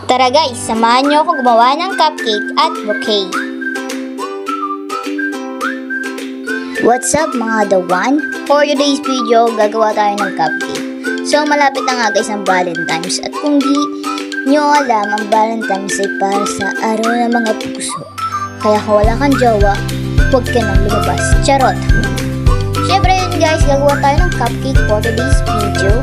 Tara guys, samahan nyo ako gumawa ng cupcake at bouquet. What's up mga the one? For today's video, gagawa tayo ng cupcake. So malapit na nga guys ang Valentine's. At kung di nyo alam, ang Valentine's ay para sa araw ng mga puso. Kaya kung wala kang jowa, huwag ka nang lumabas. Charot! Syempre yun guys, gagawa tayo ng cupcake for today's video.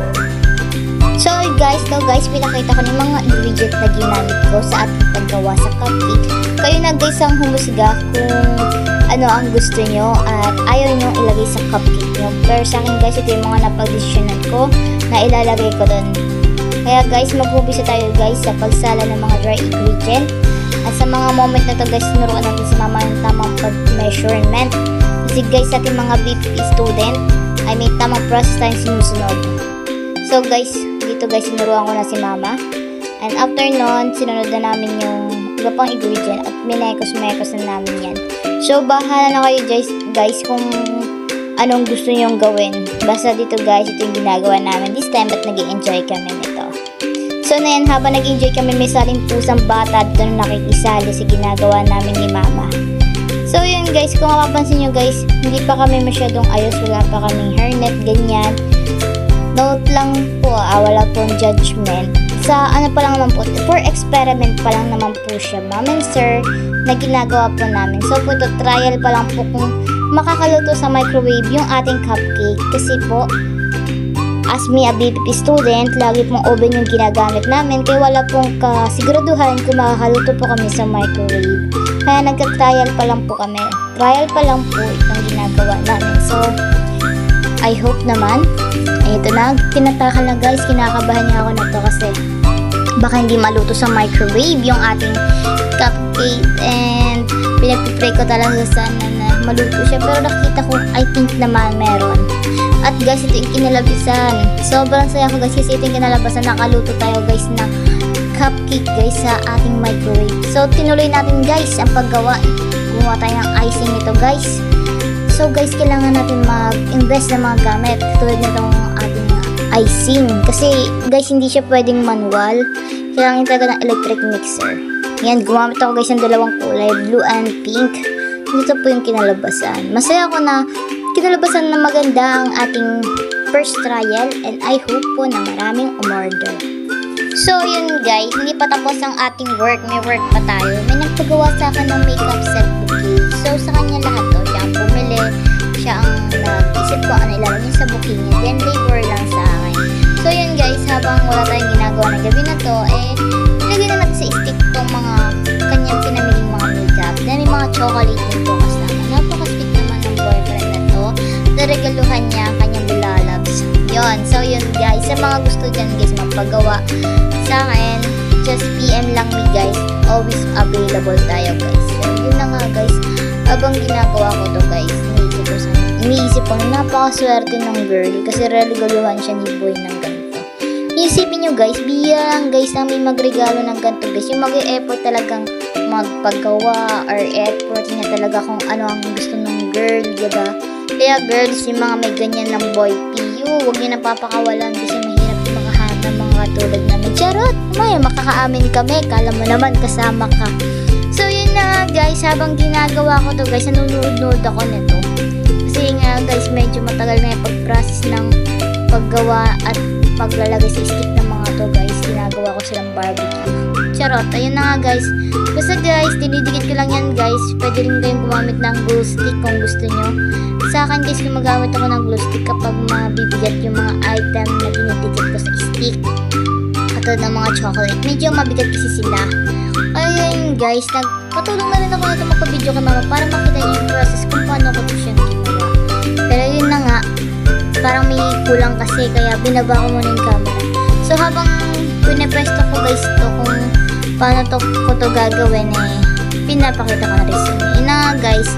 So guys, pinakita ko ng mga ingredient na ginamit ko sa ating paggawa sa cupcake. Kayo na guys ang humusga kung ano ang gusto nyo at ayaw nyo ilagay sa cupcake nyo. Pero sa akin guys, ito yung mga napag-desisyonan ko na ilalagay ko doon. Kaya guys, mag-umpisa tayo guys sa pagsala ng mga dry ingredient. At sa mga moment na to guys, sinuruan natin si mama ng tamang pag-measurement. Kasi guys, sa ating mga BP student ay may tamang process tayong sinusunod. So guys, dito guys, sinuruan ko na si mama. And after nun, sinunod na namin yung iba pang ingredient at minekos-mekos na namin yan. So bahala na kayo guys kung anong gusto nyong gawin. Basta dito guys, ito yung ginagawa namin this time at nag-i-enjoy kami nito. So na yan, habang nag-enjoy kami, may saling pusang bata dito na nakikisali sa ginagawa namin ni mama. So yun guys, kung mapapansin nyo guys, hindi pa kami masyadong ayos, wala pa kaming hairnet, ganyan. Note lang po, wala pong judgment. Sa ano pa lang naman po, for experiment pa lang naman po siya, ma'am and sir, na ginagawa po namin. So po ito, trial pa lang po kung makakaluto sa microwave yung ating cupcake. Kasi po, as me a BPP student, lagi pong oven yung ginagamit namin. Kaya wala pong kasiguraduhan kung makakaluto po kami sa microwave. Kaya nagka-trial pa lang po kami. Trial pa lang po itong ginagawa namin. So, I hope naman. Ito na, tinatakal na guys, kinakabahan niya ako na to kasi baka hindi maluto sa microwave yung ating cupcake and pinagpipray ko talaga sana na maluto siya, pero nakita ko I think naman meron. At guys, ito yung kinalabasan, sobrang saya ko guys kasi ito yung kinalabasan, nakaluto tayo guys na cupcake guys sa ating microwave. So tinuloy natin guys ang paggawa, gumawa tayo ng icing nito guys. So guys, kailangan natin mag-invest ng mga gamit tulad nitong ating icing. Kasi guys, hindi siya pwedeng manual. Kailangan talaga ng electric mixer. Yan, gumamit ako guys ng dalawang kulay, blue and pink. Dito po yung kinalabasan. Masaya ako na kinalabasan na maganda ang ating first trial and I hope po na maraming umorder. So yun guys, hindi pa tapos ang ating work. May work pa tayo. May nagpagawa sa akin ng makeup set bouquet. So sa kanya lahat to. Siya ang pumili. Siya ang nag-isip ko ano ilalagay niya sa bouquet niya. Then labor lang sa akin. So yun guys, habang wala tayong ginagawa ng gabi na to, ilagay na natin sa stick tong mga kanyang pinamiling mga makeup. Then may mga chocolate din po kasama. Napaka-sweet naman ng boyfriend na to. Naregaluhan niya ang kanyang lalabs. Yun. So yun guys, sa mga gusto dyan guys magpagawa sa akin, just PM lang me guys. Always available tayo guys. So yun na nga guys, habang ginagawa ko to guys, iniisip ko na napakaswerte ng girl kasi regaluhan siya ni boy ng ganito. Isipin nyo guys, biyang guys na may magregalo ng ganito guys, yung mag-e-effort talagang magpagawa or effort niya talaga kung ano ang gusto ng girl, diba? Kaya girls, yung mga may ganyan ng boy PU, huwag nyo napapakawalan kasi mahirap makahanap ng mga katulad namin. Charot! May makakaamin kami, kala mo naman kasama ka. So yun na guys, habang ginagawa ko to guys, nanonood ako nito. Kasi nga guys, medyo matagal na yung pag-process ng paggawa at paglalagay sa stick ng mga to guys. Ginagawa ko silang barbecue. Charot, ayun na nga guys. Basta guys, dinidikit ko lang yan guys. Pwede rin kayong gumamit ng glue stick kung gusto nyo. Sa akin guys, gumagamit ako ng glue stick kapag mabibigat yung mga item na dinidikit ko sa stick. Katulad ng mga chocolate. Medyo mabigat kasi sila. Ayun guys, nagpatulong na rin ako na magpa-video kay mama para makita niyo yung process kung paano ko ito siyang ginawa. Pero yun na nga, parang may kulang kasi kaya binaba ko muna yung camera. So habang pinapresto ko guys to kung paano ko to gagawin pinapakita ko na rin sa inyo. Yun na nga guys,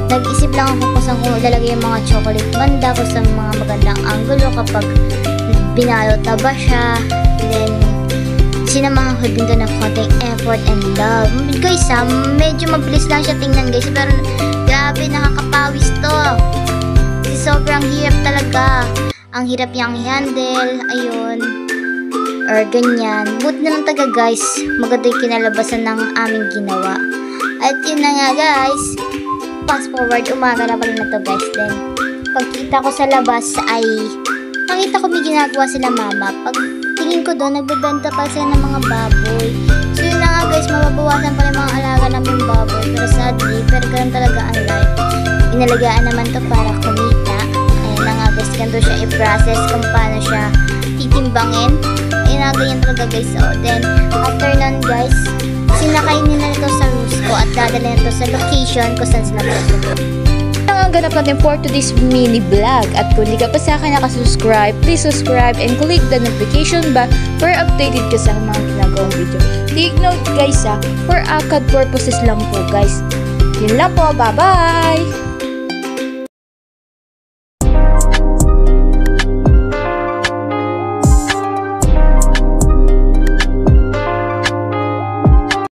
nag-isip lang ako kung saan ko ilalagay yung mga chocolate. Banda ko sa mga magandang angulo kapag binalot na ba siya. Then sinamahan ko din doon ng konting effort and love. Guys medyo mabilis lang siya tingnan guys, pero grabe nakakapawis to. Kasi sobrang hirap talaga. Ang hirap niyang i-handle. Ayun. or ganyan. Buti na lang taga guys, maganda yung kinalabasan ng aming ginawa. At yun na nga guys, fast forward, umaga na pala na to guys. Then, pagkita ko sa labas ay, nakita ko may ginagawa sila mama. Pag tingin ko doon, nagbebenta pa sila ng mga baboy. So yun na nga guys, mababawasan pa rin mga alaga namin baboy. Pero sadly, pero ganun talaga ang life. Inalagaan naman to para kumita. Ayan na nga guys, ganito siya i-process kung paano siya titimbangin. Ayan na, ganyan talaga guys. So then, after nun guys, sinakay nila ito sa Rusco at dadala nito sa location kung saan sila pupunta. Ang ganap natin for today's mini vlog. At kung hindi ka pa sa akin nakasubscribe, please subscribe and click the notification bell for updated ka sa mga ginagawang video. Take note guys for ACAD purposes lang po guys. Yun lang po, bye bye!